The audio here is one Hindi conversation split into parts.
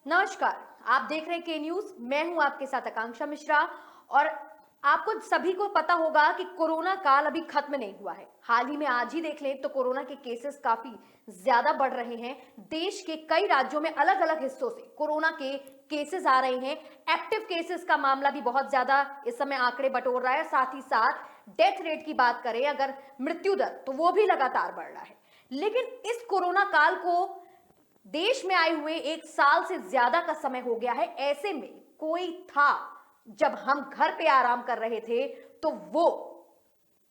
नमस्कार। आप देख रहे हैं के न्यूज। मैं हूं आपके साथ आकांक्षा मिश्रा। और आपको सभी को पता होगा कि कोरोना काल अभी खत्म नहीं हुआ है। हाल ही में आज ही देख लें तो कोरोना के केसेस काफी ज्यादा बढ़ रहे हैं। देश के कई राज्यों में अलग अलग हिस्सों से कोरोना के केसेस आ रहे हैं। एक्टिव केसेस का मामला भी बहुत ज्यादा इस समय आंकड़े बटोर रहा है। साथ ही साथ डेथ रेट की बात करें, अगर मृत्यु दर, तो वो भी लगातार बढ़ रहा है। लेकिन इस कोरोना काल को देश में आए हुए 1 साल से ज्यादा का समय हो गया है। ऐसे में कोई था जब हम घर पे आराम कर रहे थे तो वो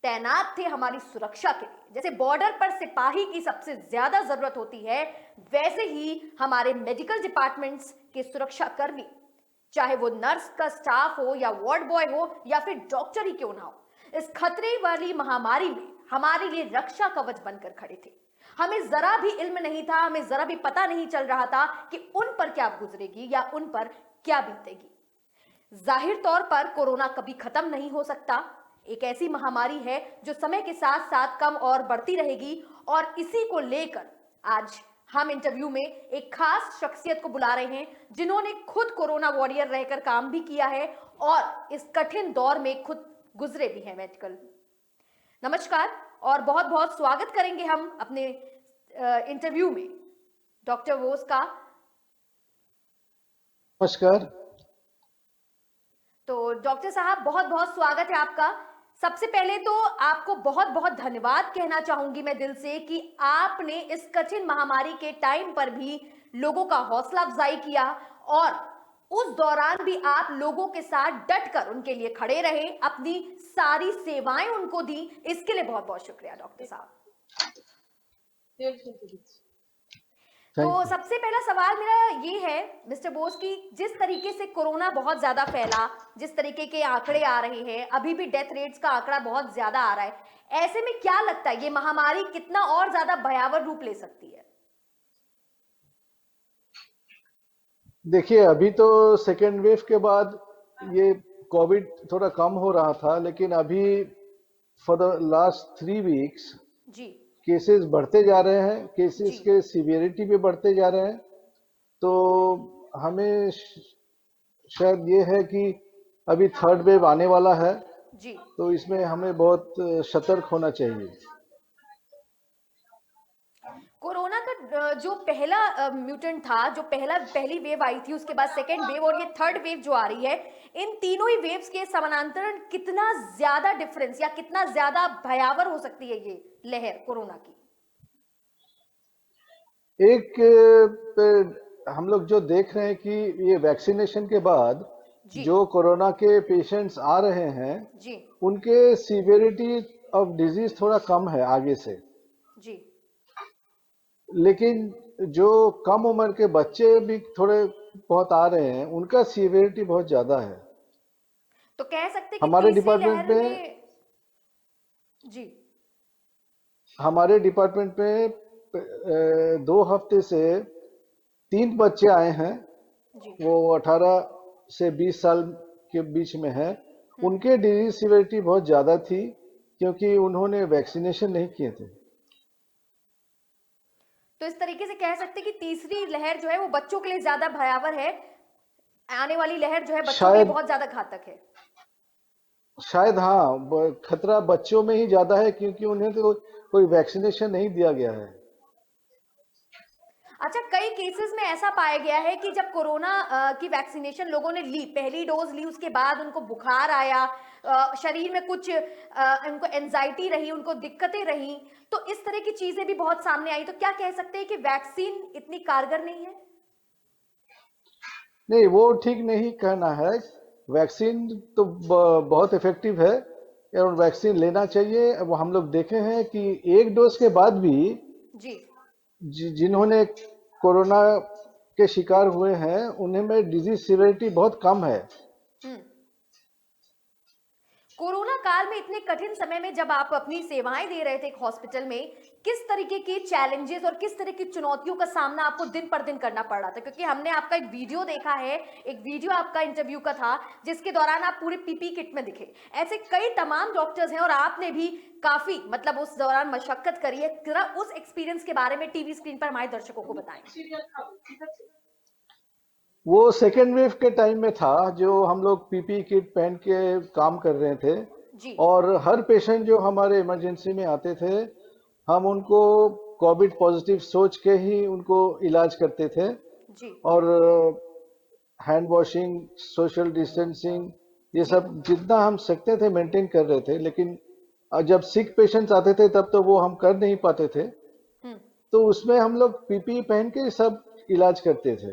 तैनात थे हमारी सुरक्षा के लिए। जैसे बॉर्डर पर सिपाही की सबसे ज्यादा जरूरत होती है, वैसे ही हमारे मेडिकल डिपार्टमेंट्स के सुरक्षा कर्मी, चाहे वो नर्स का स्टाफ हो या वार्ड बॉय हो या फिर डॉक्टर ही क्यों ना हो, इस खतरे वाली महामारी में हमारे लिए रक्षा कवच बनकर खड़े थे। हमें जरा भी इल्म नहीं था, हमें जरा भी पता नहीं चल रहा था कि उन पर क्या गुजरेगी या उन पर क्या बीतेगी। जाहिर तौर पर कोरोना कभी खत्म नहीं हो सकता। एक ऐसी महामारी है जो समय के साथ साथ कम और बढ़ती रहेगी। और इसी को लेकर आज हम इंटरव्यू में एक खास शख्सियत को बुला रहे हैं, जिन्होंने खुद कोरोना वॉरियर रहकर काम भी किया है और इस कठिन दौर में खुद गुजरे भी हैं मेडिकल। नमस्कार और बहुत बहुत स्वागत करेंगे हम अपने इंटरव्यू में डॉक्टर बोस का। नमस्कार। तो डॉक्टर साहब, बहुत बहुत स्वागत है आपका। सबसे पहले तो आपको बहुत बहुत धन्यवाद कहना चाहूंगी मैं दिल से कि आपने इस कठिन महामारी के टाइम पर भी लोगों का हौसला अफजाई किया और उस दौरान भी आप लोगों के साथ डट कर उनके लिए खड़े रहे, अपनी सारी सेवाएं उनको दी। इसके लिए बहुत बहुत शुक्रिया डॉक्टर साहब। तो सबसे पहला सवाल मेरा ये है मिस्टर बोस की, जिस तरीके से कोरोना बहुत ज्यादा फैला, जिस तरीके के आंकड़े आ रहे हैं, अभी भी डेथ रेट्स का आंकड़ा बहुत ज्यादा आ रहा है, ऐसे में क्या लगता है ये महामारी कितना और ज्यादा भयावह रूप ले सकती है? देखिए, अभी तो सेकेंड वेव के बाद ये कोविड थोड़ा कम हो रहा था, लेकिन अभी फॉर द लास्ट 3 वीक्स जी केसेस बढ़ते जा रहे हैं। केसेस जी के सीवियरिटी भी बढ़ते जा रहे हैं। तो हमें शायद ये है कि अभी थर्ड वेव आने वाला है, जी। तो इसमें हमें बहुत सतर्क होना चाहिए। कोरोना का जो पहला म्यूटेंट था, जो पहली वेव आई थी, उसके बाद सेकेंड वेव और ये थर्ड वेव जो आ रही है, इन तीनों ही वेव्स के समानांतरण कितना ज्यादा डिफरेंस या कितना ज्यादा भयावह हो सकती है ये लहर कोरोना की? एक हम लोग जो देख रहे हैं कि ये वैक्सीनेशन के बाद जी जो कोरोना के पेशेंट्स आ रहे हैं, जी उनके सीवियरिटी ऑफ डिजीज थोड़ा कम है आगे से। जी। लेकिन जो कम उम्र के बच्चे भी थोड़े बहुत आ रहे हैं, उनका सीवियरिटी बहुत ज्यादा है। तो कह सकते कि हमारे तीसरी डिपार्टमेंट लहर में में। जी हमारे डिपार्टमेंट में 2 हफ्ते से 3 बच्चे आए हैं। जी। वो 18 से 20 साल के बीच में है। हम्म। उनके डिजीज सिवियरिटी बहुत ज्यादा थी, क्योंकि उन्होंने वैक्सीनेशन नहीं किए थे। तो इस तरीके से कह सकते कि तीसरी लहर जो है वो बच्चों के लिए ज्यादा भयावह है। आने वाली लहर जो है बच्चों के लिए शायद बहुत ज्यादा घातक है। शायद हाँ, खतरा बच्चों में ही ज्यादा है, क्योंकि उन्हें तो कोई वैक्सीनेशन नहीं दिया गया है। अच्छा, कई केसेस में ऐसा पाया गया है कि जब कोरोना की वैक्सीनेशन लोगों ने ली, पहली डोज ली, उसके बाद उनको बुखार आया, शरीर में कुछ उनको एंजाइटी रही, उनको दिक्कतें रही, तो इस तरह की चीजें भी बहुत सामने आई। तो क्या कह सकते हैं कि वैक्सीन इतनी कारगर नहीं है? नहीं, वो ठीक नहीं कहना है। वैक्सीन तो बहुत इफेक्टिव है और वैक्सीन लेना चाहिए। वो हम लोग देखे हैं कि एक डोज के बाद भी जी। जिन्होंने कोरोना के शिकार हुए हैं, उन्हें में डिजीज सिवियरिटी बहुत कम है। हम्म। कोरोना काल में इतने कठिन समय में जब आप अपनी सेवाएं दे रहे थे एक हॉस्पिटल में, किस तरीके के चैलेंजेस और किस तरह की चुनौतियों का सामना आपको दिन पर दिन करना पड़ रहा था? क्योंकि हमने आपका एक वीडियो देखा है, एक वीडियो आपका इंटरव्यू का था जिसके दौरान आप पूरे पीपी किट में दिखे। ऐसे कई तमाम डॉक्टर्स हैं और आपने भी काफी मतलब उस दौरान मशक्कत करी है। जरा उस एक्सपीरियंस के बारे में टीवी स्क्रीन पर हमारे दर्शकों को बताएं। वो सेकेंड वेव के टाइम में था, जो हम लोग पीपी किट पहन के काम कर रहे थे। जी। और हर पेशेंट जो हमारे इमरजेंसी में आते थे, हम उनको कोविड पॉजिटिव सोच के ही उनको इलाज करते थे। जी। और हैंड वॉशिंग, सोशल डिस्टेंसिंग, ये जी। सब जितना हम सकते थे मेंटेन कर रहे थे। लेकिन जब सिक पेशेंट्स आते थे तब तो वो हम कर नहीं पाते थे, हम्म। तो उसमें हम लोग पीपी पहन के सब इलाज करते थे।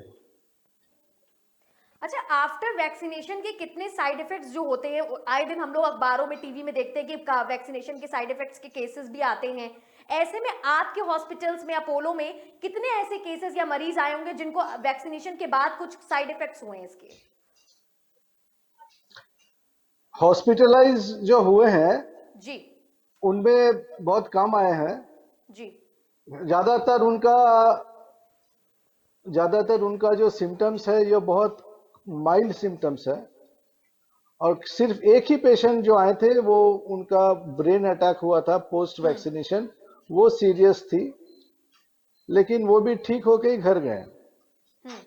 अच्छा, आफ्टर वैक्सीनेशन के कितने साइड इफेक्ट्स जो होते हैं आए दिन हम लोग अखबारों में टीवी में देखते हैं कि वैक्सीनेशन के साइड इफेक्ट्स के केसेस भी आते हैं। ऐसे में आपके हॉस्पिटल्स में अपोलो में कितने ऐसे केसेस या मरीज आए होंगे जिनको वैक्सीनेशन के बाद कुछ साइड इफेक्ट्स हुए हैं इसके? हॉस्पिटलाइज जो हुए हैं जी। उनमें बहुत कम आए हैं। जी। ज्यादातर उनका ज्यादातर उनका जो सिम्टम्स है ये बहुत माइल्ड सिम्टम्स है। और सिर्फ एक ही पेशेंट जो आए थे, वो उनका ब्रेन अटैक हुआ था पोस्ट हम्म। वैक्सीनेशन, वो सीरियस थी, लेकिन वो भी ठीक होके ही घर गए। हम्म।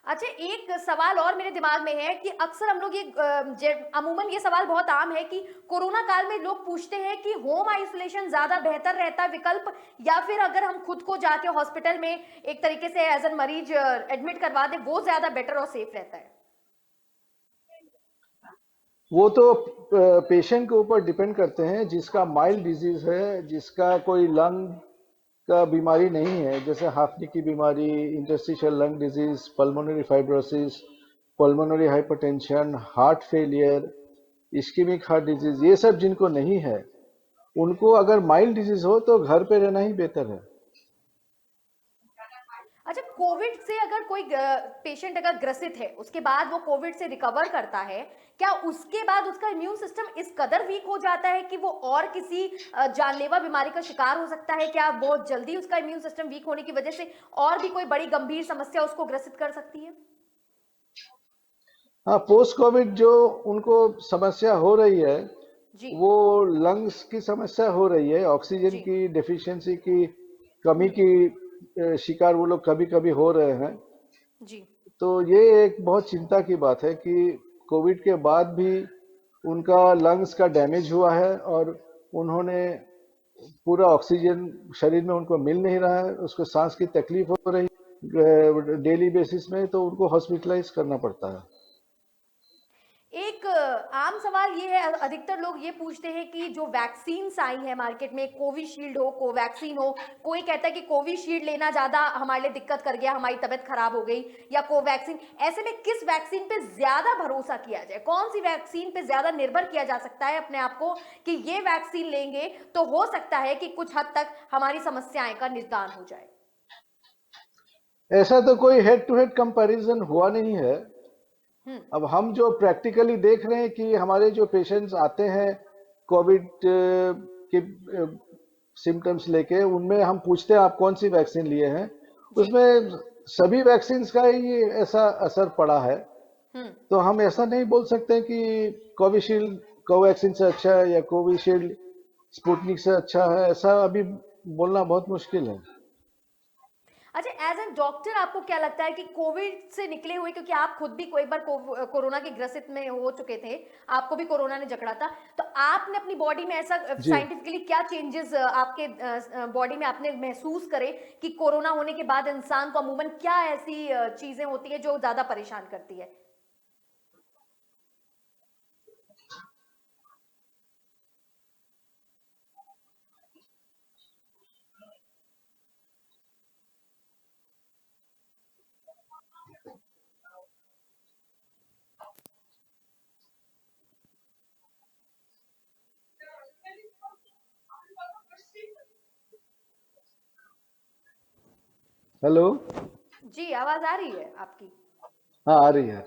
अच्छा, एक सवाल और मेरे दिमाग में है कि अक्सर हम लोग अमूमन ये सवाल बहुत आम है कि कोरोना काल में लोग पूछते हैं कि होम आइसोलेशन ज्यादा बेहतर रहता है विकल्प, या फिर अगर हम खुद को जाके हॉस्पिटल में एक तरीके से एज एन मरीज एडमिट करवा दे वो ज्यादा बेटर और सेफ रहता है? वो तो पेशेंट के ऊपर डिपेंड करते हैं। जिसका माइल्ड डिजीज है, जिसका कोई लंग का बीमारी नहीं है, जैसे हाफनी की बीमारी, interstitial lung disease, pulmonary fibrosis, pulmonary hypertension, heart failure, ischaemic heart disease, ये सब जिनको नहीं है, उनको अगर माइल्ड डिजीज हो तो घर पे रहना ही बेहतर है। अच्छा, कोविड से अगर कोई पेशेंट अगर ग्रसित है उसके बाद वो कोविड से रिकवर करता है, क्या उसके बाद उसका इम्यून सिस्टम इस कदर वीक हो जाता है कि वो और किसी जानलेवा बीमारी का शिकार हो सकता है? क्या बहुत जल्दी उसका इम्यून सिस्टम वीक होने की वजह से और भी कोई बड़ी गंभीर समस्या उसको ग्रसित कर सकती है? हाँ, पोस्ट कोविड जो उनको समस्या हो रही है, जी। वो लंग्स की समस्या हो रही है, ऑक्सीजन जी। की डेफिशिएंसी की कमी हम्म। की शिकार वो लोग कभी कभी हो रहे हैं। जी। तो ये एक बहुत चिंता की बात है कि कोविड के बाद भी उनका लंग्स का डैमेज हुआ है, और उन्होंने पूरा ऑक्सीजन शरीर में उनको मिल नहीं रहा है, उसको सांस की तकलीफ हो रही है डेली बेसिस में, तो उनको हॉस्पिटलाइज करना पड़ता है। एक आम सवाल ये है, अधिकतर लोग ये पूछते हैं कि जो वैक्सीन्स आई है मार्केट में, कोविशील्ड हो, कोवैक्सीन हो, कोई कहता है कि कोविशील्ड लेना ज्यादा हमारे लिए दिक्कत कर गया, हमारी तबीयत खराब हो गई, या कोवैक्सीन। ऐसे में किस वैक्सीन पे ज्यादा भरोसा किया जाए? कौन सी वैक्सीन पे ज्यादा निर्भर किया जा सकता है अपने आप को कि ये वैक्सीन लेंगे तो हो सकता है कि कुछ हद तक हमारी समस्याएं का निदान हो जाए? ऐसा तो कोई हेड टू हेड कंपैरिजन हुआ नहीं है। हम्म। अब हम जो प्रैक्टिकली देख रहे हैं कि हमारे जो पेशेंट्स आते हैं कोविड के सिम्टम्स लेके, उनमें हम पूछते हैं आप कौन सी वैक्सीन लिए हैं, जी। उसमें सभी वैक्सीन्स का ही ऐसा असर पड़ा है। हम्म। तो हम ऐसा नहीं बोल सकते कि कोविशील्ड कोवैक्सीन से अच्छा है या कोविशील्ड स्पुतनिक से अच्छा है, ऐसा अभी बोलना बहुत मुश्किल है। अच्छा, एज एन डॉक्टर आपको क्या लगता है कि कोविड से निकले हुए, क्योंकि आप खुद भी कोई बार कोरोना के ग्रसित में हो चुके थे, आपको भी कोरोना ने जकड़ा था, तो आपने अपनी बॉडी में ऐसा जी। साइंटिफिकली क्या चेंजेस आपके बॉडी में आपने महसूस करे कि कोरोना होने के बाद इंसान को अमूमन क्या ऐसी चीजें होती है जो ज्यादा परेशान करती है? हेलो। जी, आवाज आ रही है आपकी? हाँ, आ रही है।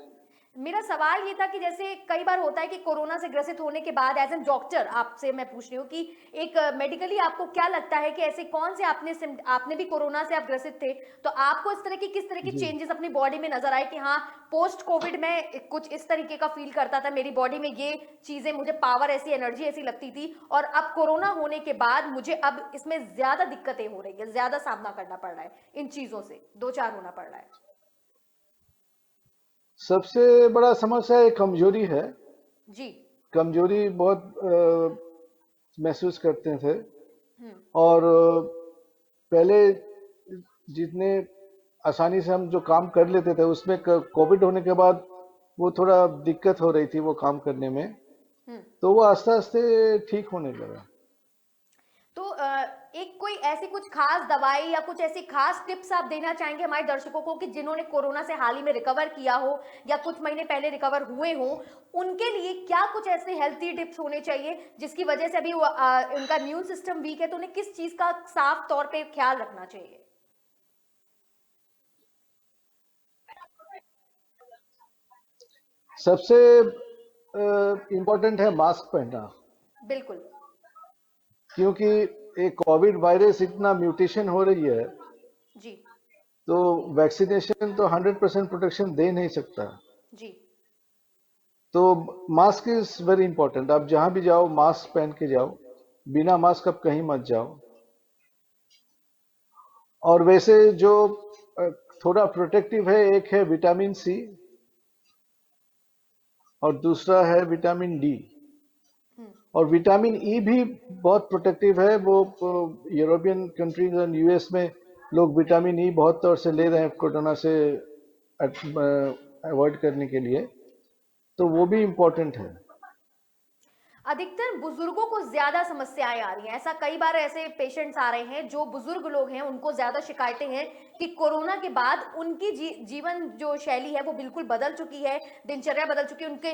मेरा सवाल ये था कि जैसे कई बार होता है कि कोरोना से ग्रसित होने के बाद एज एन डॉक्टर आपसे मैं पूछ रही हूँ कि एक मेडिकली आपको क्या लगता है कि ऐसे कौन से आपने भी कोरोना से आप ग्रसित थे, तो आपको इस तरह की किस तरह की जी। चेंजेस अपनी बॉडी में नजर आए कि हाँ, पोस्ट कोविड में कुछ इस तरीके का फील करता था, मेरी बॉडी में ये चीजें, मुझे पावर ऐसी, एनर्जी ऐसी लगती थी, और अब कोरोना होने के बाद मुझे अब इसमें ज्यादा दिक्कतें हो रही है, ज्यादा सामना करना पड़ रहा है, इन चीजों से दो चार होना पड़ रहा है। सबसे बड़ा समस्या एक कमजोरी है। जी। कमजोरी बहुत महसूस करते थे। हम्म। और पहले जितने आसानी से हम जो काम कर लेते थे उसमें कोविड होने के बाद वो थोड़ा दिक्कत हो रही थी वो काम करने में। हम्म। तो वो आस्ते आस्ते ठीक होने लगा। तो एक कोई ऐसी कुछ खास दवाई या कुछ ऐसी खास टिप्स आप देना चाहेंगे हमारे दर्शकों को कि जिन्होंने कोरोना से हाल ही में रिकवर किया हो या कुछ महीने पहले रिकवर हुए हो, उनके लिए क्या कुछ ऐसे हेल्थी टिप्स होने चाहिए जिसकी वजह से अभी उनका इम्यून सिस्टम वीक है, तो उन्हें किस चीज का साफ तौर पे ख्याल रखना चाहिए? सबसे इम्पोर्टेंट है मास्क पहनना। बिल्कुल। क्योंकि एक कोविड वायरस इतना म्यूटेशन हो रही है, जी। तो वैक्सीनेशन तो 100% प्रोटेक्शन दे नहीं सकता। जी। तो मास्क इज वेरी इंपॉर्टेंट। आप जहां भी जाओ मास्क पहन के जाओ, बिना मास्क आप कहीं मत जाओ। और वैसे जो अ, थोड़ा प्रोटेक्टिव है, एक है विटामिन सी और दूसरा है विटामिन डी। हम्म। और विटामिन ई भी बहुत प्रोटेक्टिव है। वो यूरोपियन कंट्रीज और यूएस में लोग विटामिन ई बहुत तौर से ले रहे हैं कोरोना से अवॉइड करने के लिए। तो वो भी इम्पोर्टेंट है। अधिकतर बुजुर्गों को ज्यादा समस्याएं आ रही हैं, ऐसा कई बार ऐसे पेशेंट्स आ रहे हैं जो बुजुर्ग लोग हैं, उनको ज्यादा शिकायतें हैं कि कोरोना के बाद उनकी जीवन जो शैली है वो बिल्कुल बदल चुकी है, दिनचर्या बदल चुकी है, उनके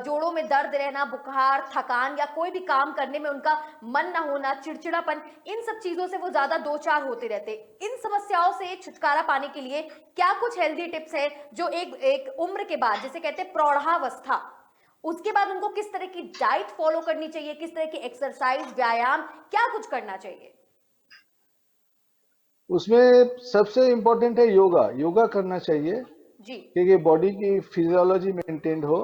जोड़ों में दर्द रहना, बुखार, थकान या कोई भी काम करने में उनका मन ना होना, चिड़चिड़ापन, इन सब चीजों से वो ज्यादा दो चार होते रहते। इन समस्याओं से छुटकारा पाने के लिए क्या कुछ हेल्दी टिप्स है जो एक एक उम्र के बाद, जिसे कहते हैं प्रौढ़ावस्था, उसके बाद उनको किस तरह की डाइट फॉलो करनी चाहिए, किस तरह की एक्सरसाइज, व्यायाम, क्या कुछ करना चाहिए? उसमें सबसे इम्पोर्टेंट है योगा। योगा करना चाहिए जी। क्योंकि बॉडी की फिजियोलॉजी मेंटेन हो।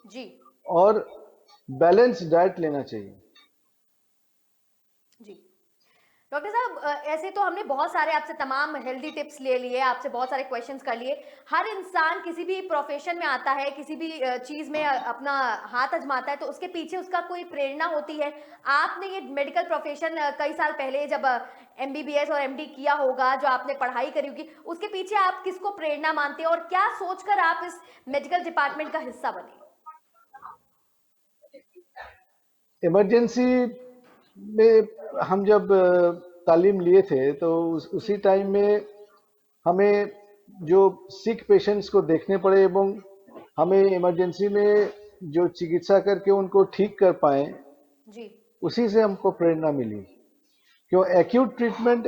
जी। और बैलेंस डाइट लेना चाहिए। जी। डॉक्टर साहब, ऐसे तो हमने बहुत सारे आपसे तमाम हेल्दी टिप्स ले लिए, आपसे बहुत सारे क्वेश्चंस कर लिए। हर इंसान किसी भी प्रोफेशन में आता है, किसी भी चीज में अपना हाथ आजमाता है, तो उसके पीछे उसका कोई प्रेरणा होती है। आपने ये मेडिकल प्रोफेशन कई साल पहले जब एमबीबीएस और एमडी किया होगा, जो आपने पढ़ाई करी होगी, उसके पीछे आप किसको प्रेरणा मानते हैं और क्या सोचकर आप इस मेडिकल डिपार्टमेंट का हिस्सा बने? इमरजेंसी में हम जब तालीम लिए थे तो जी। उसी टाइम में हमें जो सिक पेशेंट्स को देखने पड़े एवं हमें इमरजेंसी में जो चिकित्सा करके उनको ठीक कर पाए, जी। उसी से हमको प्रेरणा मिली। क्यों एक्यूट ट्रीटमेंट,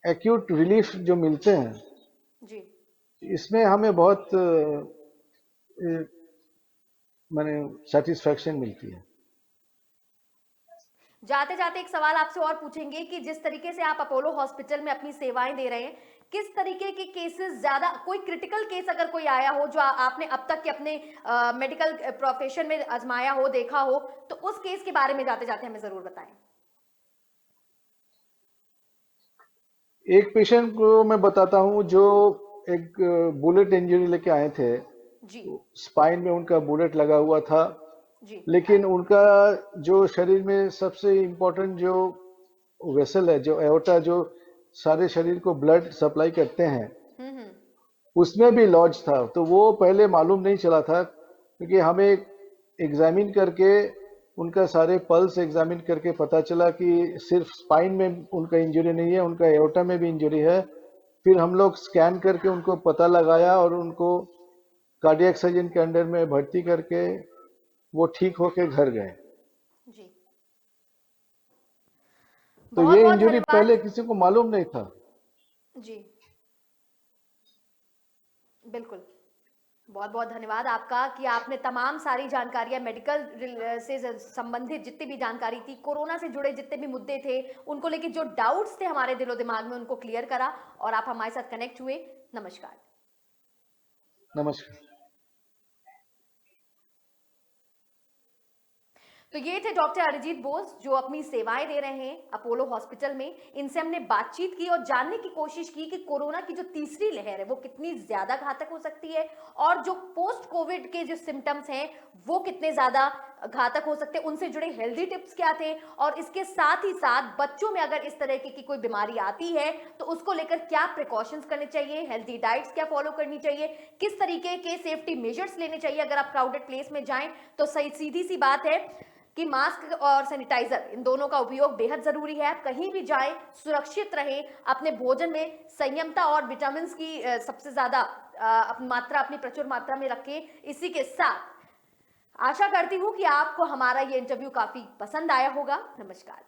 एक्यूट रिलीफ जो मिलते हैं, जी। इसमें हमें बहुत माने सेटिस्फैक्शन मिलती है। जाते जाते एक सवाल आपसे और पूछेंगे कि जिस तरीके से आप अपोलो हॉस्पिटल में अपनी सेवाएं दे रहे हैं, किस तरीके के केसेस ज्यादा, कोई क्रिटिकल केस अगर कोई आया हो जो आपने अब तक के अपने मेडिकल प्रोफेशन में आजमाया हो, देखा हो, तो उस केस के बारे में जाते जाते हमें जरूर बताएं। एक पेशेंट को मैं बताता हूँ जो एक बुलेट इंजरी लेके आए थे। जी। स्पाइन में उनका बुलेट लगा हुआ था, जी। लेकिन उनका जो शरीर में सबसे इम्पोर्टेंट जो वेसल है, जो एओर्टा, जो सारे शरीर को ब्लड सप्लाई करते हैं, हम्म। उसमें भी लॉज था। तो वो पहले मालूम नहीं चला था क्योंकि हमें एग्जामिन करके उनका सारे पल्स एग्जामिन करके पता चला कि सिर्फ स्पाइन में उनका इंजरी नहीं है, उनका एओर्टा में भी इंजरी है। फिर हम लोग स्कैन करके उनको पता लगाया और उनको कार्डियक सर्जन के अंडर में भर्ती करके वो ठीक होके घर गए। जी। तो बहुत ये बहुत इंजरी धन्यवाद। पहले किसी को मालूम नहीं था। जी। बिल्कुल। बहुत बहुत धन्यवाद आपका कि आपने तमाम सारी जानकारियां मेडिकल से संबंधित जितनी भी जानकारी थी, कोरोना से जुड़े जितने भी मुद्दे थे, उनको लेके जो डाउट्स थे हमारे दिलो दिमाग में, उनको क्लियर करा और आप हमारे साथ कनेक्ट हुए। नमस्कार। नमस्कार। तो ये थे डॉक्टर अरिजीत बोस जो अपनी सेवाएं दे रहे हैं अपोलो हॉस्पिटल में। इनसे हमने बातचीत की और जानने की कोशिश की कि कोरोना की जो तीसरी लहर है वो कितनी ज्यादा घातक हो सकती है और जो पोस्ट कोविड के जो सिम्टम्स हैं वो कितने ज्यादा घातक हो सकते हैं, उनसे जुड़े हेल्दी टिप्स क्या थे और इसके साथ ही साथ बच्चों में अगर इस तरह की कोई बीमारी आती है तो उसको लेकर क्या प्रिकॉशंस करने चाहिए, हेल्दी डाइट्स क्या फॉलो करनी चाहिए, किस तरीके के सेफ्टी मेजर्स लेने चाहिए अगर आप क्राउडेड प्लेस में जाएं। तो सही सीधी सी बात है कि मास्क और सैनिटाइजर इन दोनों का उपयोग बेहद जरूरी है। आप कहीं भी जाएं सुरक्षित रहें, अपने भोजन में संयमता और विटामिन की सबसे ज्यादा मात्रा अपनी प्रचुर मात्रा में रखें। इसी के साथ आशा करती हूं कि आपको हमारा ये इंटरव्यू काफी पसंद आया होगा। नमस्कार।